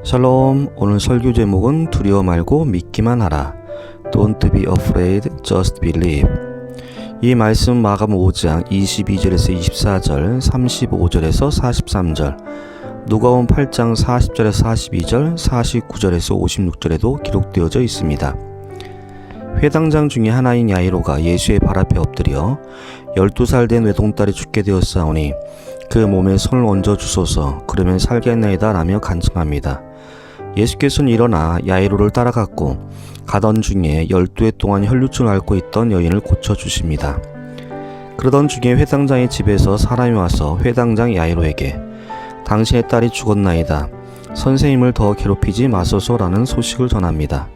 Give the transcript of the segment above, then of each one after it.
샬롬. 오늘 설교 제목은 두려워 말고 믿기만 하라. Don't be afraid, just believe. 이 말씀 마가복음 5장 22절에서 24절, 35절에서 43절, 누가복음 8장 40절에서 42절, 49절에서 56절에도 기록되어져 있습니다. 회당장 중에 하나인 야이로가 예수의 발 앞에 엎드려 12살 된 외동딸이 죽게 되었사오니 그 몸에 손을 얹어 주소서, 그러면 살겠나이다 라며 간청합니다. 예수께서는 일어나 야이로를 따라갔고 가던 중에 12해 동안 혈루증을 앓고 있던 여인을 고쳐주십니다. 그러던 중에 회당장의 집에서 사람이 와서 회당장 야이로에게 당신의 딸이 죽었나이다, 선생님을 더 괴롭히지 마소서라는 소식을 전합니다.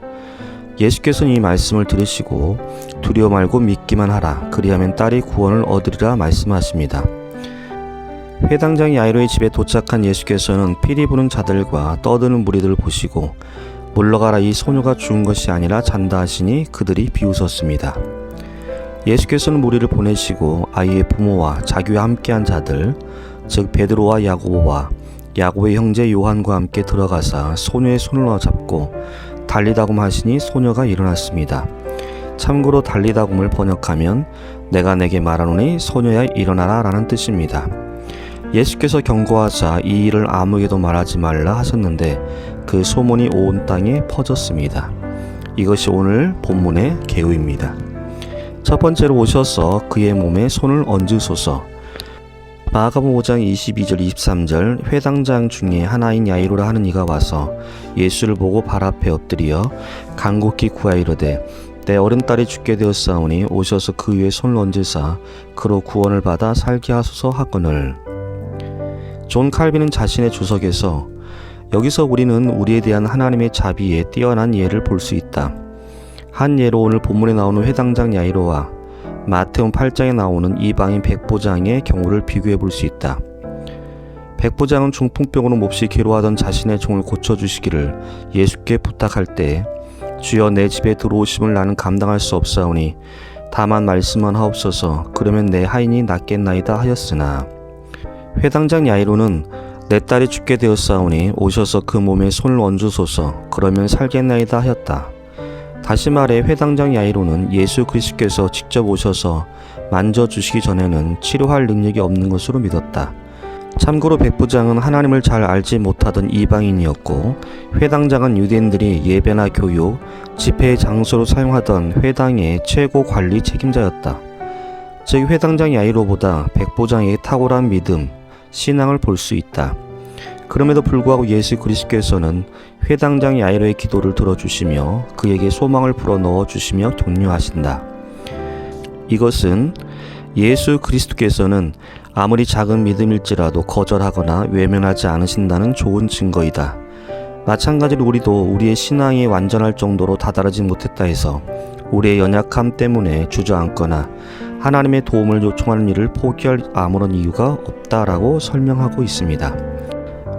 예수께서는 이 말씀을 들으시고 두려워 말고 믿기만 하라, 그리하면 딸이 구원을 얻으리라 말씀하십니다. 회당장 야이로의 집에 도착한 예수께서는 피리 부는 자들과 떠드는 무리들을 보시고 물러가라, 이 소녀가 죽은 것이 아니라 잔다 하시니 그들이 비웃었습니다. 예수께서는 무리를 보내시고 아이의 부모와 자기와 함께한 자들, 즉 베드로와 야고보와 야고보의 형제 요한과 함께 들어가사 소녀의 손을 잡고 달리다굼 하시니 소녀가 일어났습니다. 참고로 달리다굼을 번역하면 내가 내게 말하노니 소녀야 일어나라 라는 뜻입니다. 예수께서 경고하사 이 일을 아무에게도 말하지 말라 하셨는데 그 소문이 온 땅에 퍼졌습니다. 이것이 오늘 본문의 개요입니다. 첫 번째로 오셔서 그의 몸에 손을 얹으소서. 마가복음 5장 22절 23절, 회당장 중에 하나인 야이로라 하는 이가 와서 예수를 보고 발 앞에 엎드려 간곡히 구하이르되 내 어른딸이 죽게 되었사오니 오셔서 그 위에 손을 얹으사 그로 구원을 받아 살게 하소서 하거늘. 존 칼빈은 자신의 주석에서 여기서 우리는 우리에 대한 하나님의 자비에 뛰어난 예를 볼 수 있다. 한 예로 오늘 본문에 나오는 회당장 야이로와 마태복음 8장에 나오는 이방인 백보장의 경우를 비교해 볼 수 있다. 백보장은 중풍병으로 몹시 괴로워하던 자신의 종을 고쳐주시기를 예수께 부탁할 때 주여 내 집에 들어오심을 나는 감당할 수 없사오니 다만 말씀만 하옵소서, 그러면 내 하인이 낫겠나이다 하였으나 회당장 야이로는 내 딸이 죽게 되었사오니 오셔서 그 몸에 손을 얹으소서, 그러면 살겠나이다 하였다. 다시 말해 회당장 야이로는 예수 그리스도께서 직접 오셔서 만져주시기 전에는 치료할 능력이 없는 것으로 믿었다. 참고로 백부장은 하나님을 잘 알지 못하던 이방인이었고 회당장은 유대인들이 예배나 교육, 집회의 장소로 사용하던 회당의 최고 관리 책임자였다. 즉 회당장 야이로보다 백부장에게 탁월한 믿음, 신앙을 볼 수 있다. 그럼에도 불구하고 예수 그리스도께서는 회당장 야이로의 기도를 들어주시며 그에게 소망을 불어넣어 주시며 격려하신다. 이것은 예수 그리스도께서는 아무리 작은 믿음일지라도 거절하거나 외면하지 않으신다는 좋은 증거이다. 마찬가지로 우리도 우리의 신앙이 완전할 정도로 다다르지 못했다 해서 우리의 연약함 때문에 주저앉거나 하나님의 도움을 요청하는 일을 포기할 아무런 이유가 없다라고 설명하고 있습니다.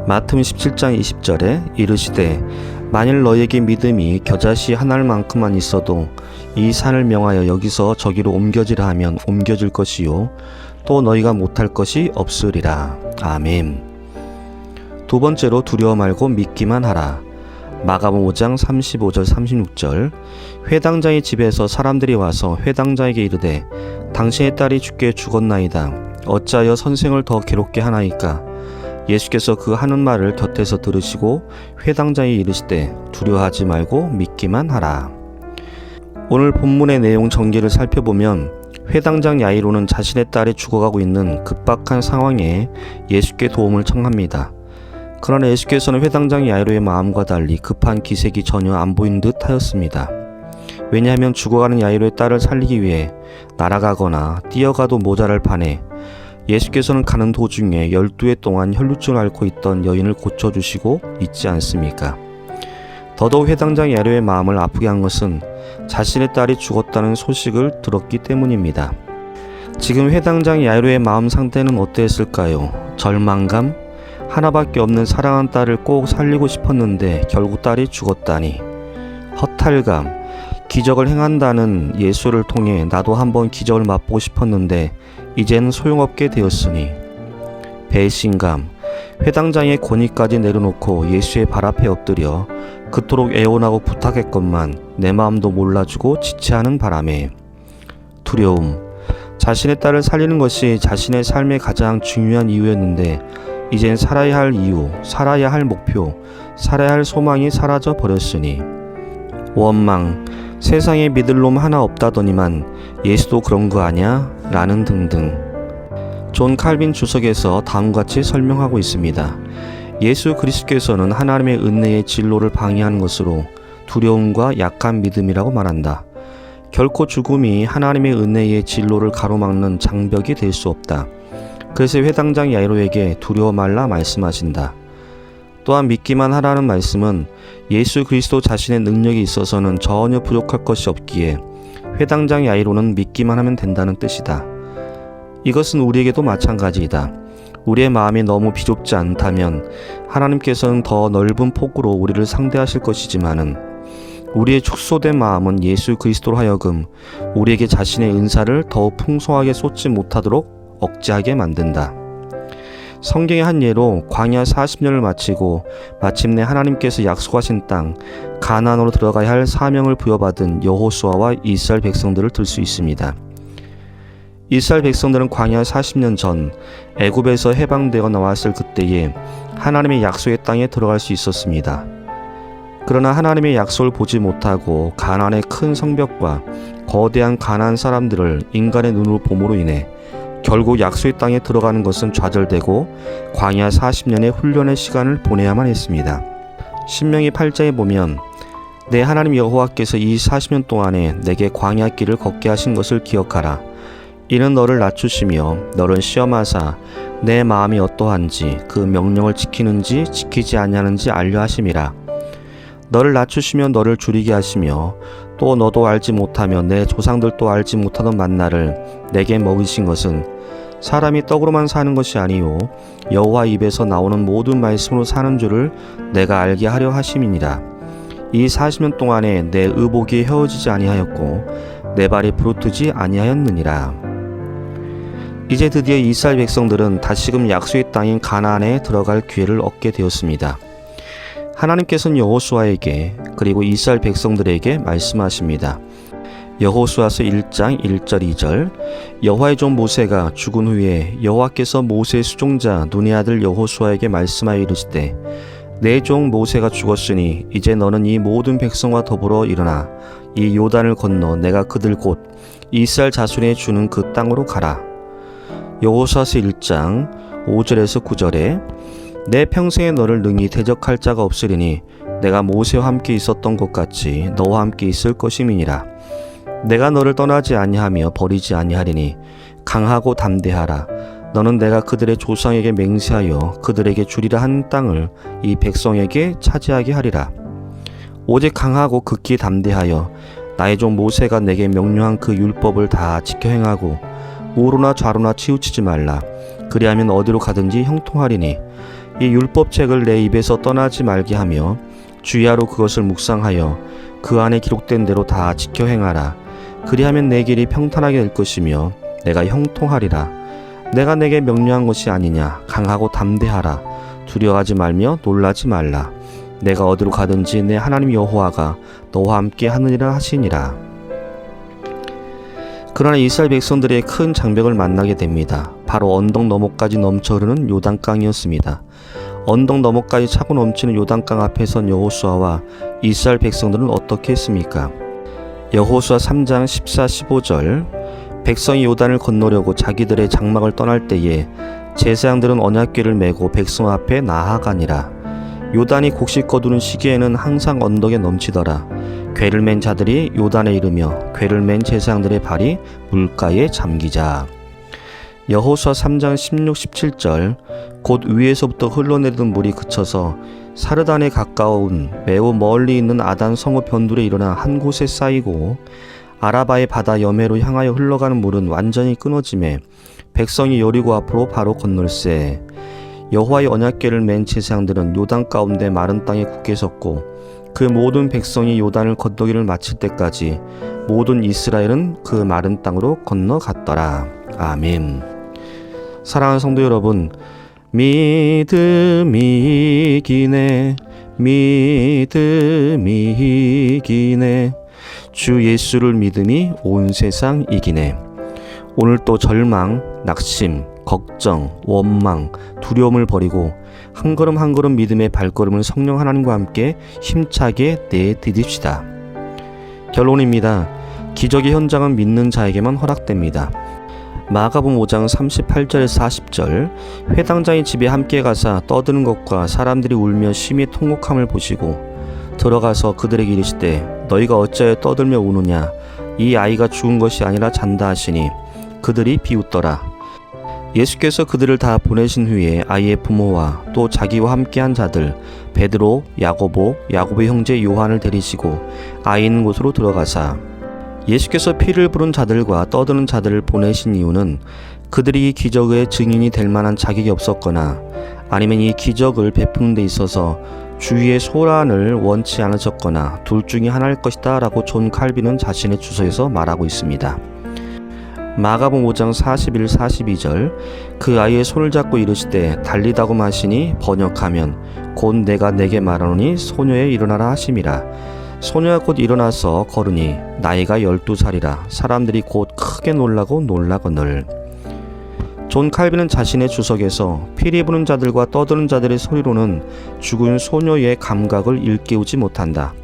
마태복음 17장 20절에 이르시되 만일 너에게 믿음이 겨자씨 한 알만큼만 있어도 이 산을 명하여 여기서 저기로 옮겨지라 하면 옮겨질 것이요 또 너희가 못할 것이 없으리라. 아멘. 두 번째로 두려워 말고 믿기만 하라. 마가복음 5장 35절 36절, 회당장의 집에서 사람들이 와서 회당장에게 이르되 당신의 딸이 죽었나이다, 어찌하여 선생을 더 괴롭게 하나이까? 예수께서 그 하는 말을 곁에서 들으시고 회당장에 이르시되 두려워하지 말고 믿기만 하라. 오늘 본문의 내용 전개를 살펴보면 회당장 야이로는 자신의 딸이 죽어가고 있는 급박한 상황에 예수께 도움을 청합니다. 그러나 예수께서는 회당장 야이로의 마음과 달리 급한 기색이 전혀 안 보이는 듯 하였습니다. 왜냐하면 죽어가는 야이로의 딸을 살리기 위해 날아가거나 뛰어가도 모자랄 판에 예수께서는 가는 도중에 12해 동안 혈루증을 앓고 있던 여인을 고쳐주시고 있지 않습니까? 더더욱 회당장 야이로의 마음을 아프게 한 것은 자신의 딸이 죽었다는 소식을 들었기 때문입니다. 지금 회당장 야이로의 마음 상태는 어땠을까요? 절망감? 하나밖에 없는 사랑한 딸을 꼭 살리고 싶었는데 결국 딸이 죽었다니. 허탈감, 기적을 행한다는 예수를 통해 나도 한번 기적을 맛보고 싶었는데 이제는 소용없게 되었으니. 배신감, 회당장의 권위까지 내려놓고 예수의 발 앞에 엎드려 그토록 애원하고 부탁했건만 내 마음도 몰라주고 지체하는 바람에 두려움, 자신의 딸을 살리는 것이 자신의 삶의 가장 중요한 이유였는데 이젠 살아야 할 이유, 살아야 할 목표, 살아야 할 소망이 사라져 버렸으니 원망, 세상에 믿을 놈 하나 없다더니만 예수도 그런 거 아냐? 라는 등등. 존 칼빈 주석에서 다음같이 설명하고 있습니다. 예수 그리스도께서는 하나님의 은혜의 진로를 방해하는 것으로 두려움과 약한 믿음이라고 말한다. 결코 죽음이 하나님의 은혜의 진로를 가로막는 장벽이 될 수 없다. 그래서 회당장 야이로에게 두려워 말라 말씀하신다. 또한 믿기만 하라는 말씀은 예수 그리스도 자신의 능력이 있어서는 전혀 부족할 것이 없기에 회당장 야이로는 믿기만 하면 된다는 뜻이다. 이것은 우리에게도 마찬가지이다. 우리의 마음이 너무 비좁지 않다면 하나님께서는 더 넓은 폭으로 우리를 상대하실 것이지만은 우리의 축소된 마음은 예수 그리스도로 하여금 우리에게 자신의 은사를 더욱 풍성하게 쏟지 못하도록 억제하게 만든다. 성경의 한 예로 광야 40년을 마치고 마침내 하나님께서 약속하신 땅 가나안으로 들어가야 할 사명을 부여받은 여호수아와 이스라엘 백성들을 들 수 있습니다. 이스라엘 백성들은 광야 40년 전 애굽에서 해방되어 나왔을 그때에 하나님의 약속의 땅에 들어갈 수 있었습니다. 그러나 하나님의 약속을 보지 못하고 가나안의 큰 성벽과 거대한 가나안 사람들을 인간의 눈으로 봄으로 인해 결국 약속의 땅에 들어가는 것은 좌절되고 광야 40년의 훈련의 시간을 보내야만 했습니다. 신명기 8장에 보면 내 하나님 여호와께서 이 40년 동안에 내게 광야 길을 걷게 하신 것을 기억하라. 이는 너를 낮추시며 너를 시험하사 내 마음이 어떠한지 그 명령을 지키는지 지키지 아니하는지 알려 하심이라. 너를 낮추시며 너를 줄이게 하시며 또 너도 알지 못하며 내 조상들도 알지 못하던 만나를 내게 먹이신 것은 사람이 떡으로만 사는 것이 아니요 여호와 입에서 나오는 모든 말씀으로 사는 줄을 내가 알게 하려 하심이니라. 이 40년 동안에 내 의복이 헤어지지 아니하였고 내 발이 부르트지 아니하였느니라. 이제 드디어 이스라엘 백성들은 다시금 약속의 땅인 가나안에 들어갈 기회를 얻게 되었습니다. 하나님께서는 여호수아에게 그리고 이스라엘 백성들에게 말씀하십니다. 여호수아서 1장 1절 2절 여호와의 종 모세가 죽은 후에 여호와께서 모세의 수종자 눈의 아들 여호수아에게 말씀하여 이르시되 내 종 모세가 죽었으니 이제 너는 이 모든 백성과 더불어 일어나 이 요단을 건너 내가 그들 곧 이스라엘 자손에 주는 그 땅으로 가라. 여호수아서 1장 5절에서 9절에 내 평생에 너를 능히 대적할 자가 없으리니 내가 모세와 함께 있었던 것 같이 너와 함께 있을 것임이니라. 내가 너를 떠나지 아니하며 버리지 아니하리니 강하고 담대하라. 너는 내가 그들의 조상에게 맹세하여 그들에게 주리라 한 땅을 이 백성에게 차지하게 하리라. 오직 강하고 극히 담대하여 나의 종 모세가 내게 명령한 그 율법을 다 지켜 행하고 우로나 좌로나 치우치지 말라. 그리하면 어디로 가든지 형통하리니 이 율법책을 내 입에서 떠나지 말게 하며 주야로 그것을 묵상하여 그 안에 기록된 대로 다 지켜 행하라. 그리하면 내 길이 평탄하게 될 것이며 내가 형통하리라. 내가 내게 명령한 것이 아니냐. 강하고 담대하라. 두려워하지 말며 놀라지 말라. 내가 어디로 가든지 내 하나님 여호와가 너와 함께 하느니라 하시니라. 그러나 이스라엘 백성들의 큰 장벽을 만나게 됩니다. 바로 언덕 너머까지 넘쳐 흐르는 요단강이었습니다. 언덕 너머까지 차고 넘치는 요단강 앞에 선 여호수아와 이스라엘 백성들은 어떻게 했습니까? 여호수아 3장 14, 15절 백성이 요단을 건너려고 자기들의 장막을 떠날 때에 제사장들은 언약궤를 메고 백성 앞에 나아가니라. 요단이 곡식 거두는 시기에는 항상 언덕에 넘치더라. 궤를 맨 자들이 요단에 이르며 궤를 맨 제사장들의 발이 물가에 잠기자. 여호수아 3장 16, 17절 곧 위에서부터 흘러내리던 물이 그쳐서 사르단에 가까운 매우 멀리 있는 아단 성읍 변두리에 일어나 한 곳에 쌓이고 아라바의 바다 여매로 향하여 흘러가는 물은 완전히 끊어지매 백성이 여리고 앞으로 바로 건널세. 여호와의 언약궤를 맨 제사장들은 요단 가운데 마른 땅에 굳게 섰고 그 모든 백성이 요단을 건너기를 마칠 때까지 모든 이스라엘은 그 마른 땅으로 건너갔더라. 아멘. 사랑하는 성도 여러분, 믿음이 이기네 믿음이 이기네 주 예수를 믿음이 온 세상 이기네. 오늘 또 절망, 낙심, 걱정, 원망, 두려움을 버리고 한 걸음 한 걸음 믿음의 발걸음을 성령 하나님과 함께 힘차게 내디딥시다. 결론입니다. 기적의 현장은 믿는 자에게만 허락됩니다. 마가복음 5장 38절에서 40절 회당장의 집에 함께 가사 떠드는 것과 사람들이 울며 심히 통곡함을 보시고 들어가서 그들에게 이르시되 너희가 어찌하여 떠들며 우느냐 이 아이가 죽은 것이 아니라 잔다 하시니 그들이 비웃더라. 예수께서 그들을 다 보내신 후에 아이의 부모와 또 자기와 함께한 자들 베드로, 야고보, 야고보의 형제 요한을 데리시고 아이 있는 곳으로 들어가사 예수께서 피를 부른 자들과 떠드는 자들을 보내신 이유는 그들이 이 기적의 증인이 될 만한 자격이 없었거나 아니면 이 기적을 베푸는 데 있어서 주위의 소란을 원치 않으셨거나 둘 중에 하나일 것이다 라고 존 칼빈은 자신의 주서에서 말하고 있습니다. 마가복음 5장 41, 42절 그 아이의 손을 잡고 이르시되 달리다고 하시니 번역하면 곧 내가 내게 말하노니 소녀에 일어나라 하심이라. 소녀가 곧 일어나서 걸으니 나이가 12살이라 사람들이 곧 크게 놀라고 놀라거늘. 존 칼빈은 자신의 주석에서 피리 부는 자들과 떠드는 자들의 소리로는 죽은 소녀의 감각을 일깨우지 못한다.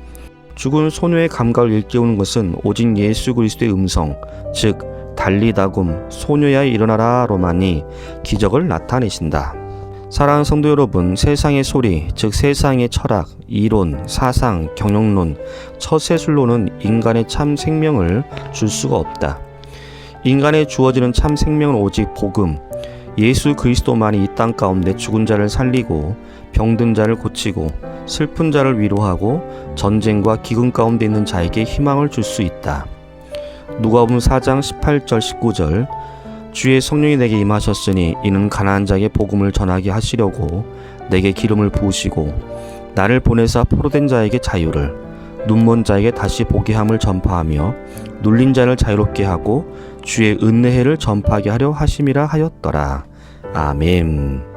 죽은 소녀의 감각을 일깨우는 것은 오직 예수 그리스도의 음성, 즉 달리다굼 소녀야 일어나라로만이 기적을 나타내신다. 사랑하는 성도 여러분, 세상의 소리, 즉 세상의 철학, 이론, 사상, 경영론, 처세술로는 인간의 참 생명을 줄 수가 없다. 인간에 주어지는 참 생명은 오직 복음, 예수 그리스도만이 이 땅 가운데 죽은 자를 살리고 병든 자를 고치고 슬픈 자를 위로하고 전쟁과 기근 가운데 있는 자에게 희망을 줄 수 있다. 누가복음 4장 18절 19절 주의 성령이 내게 임하셨으니 이는 가난한 자에게 복음을 전하게 하시려고 내게 기름을 부으시고 나를 보내사 포로된 자에게 자유를 눈먼 자에게 다시 보게 함을 전파하며 눌린 자를 자유롭게 하고 주의 은혜를 전파하게 하려 하심이라 하였더라. 아멘.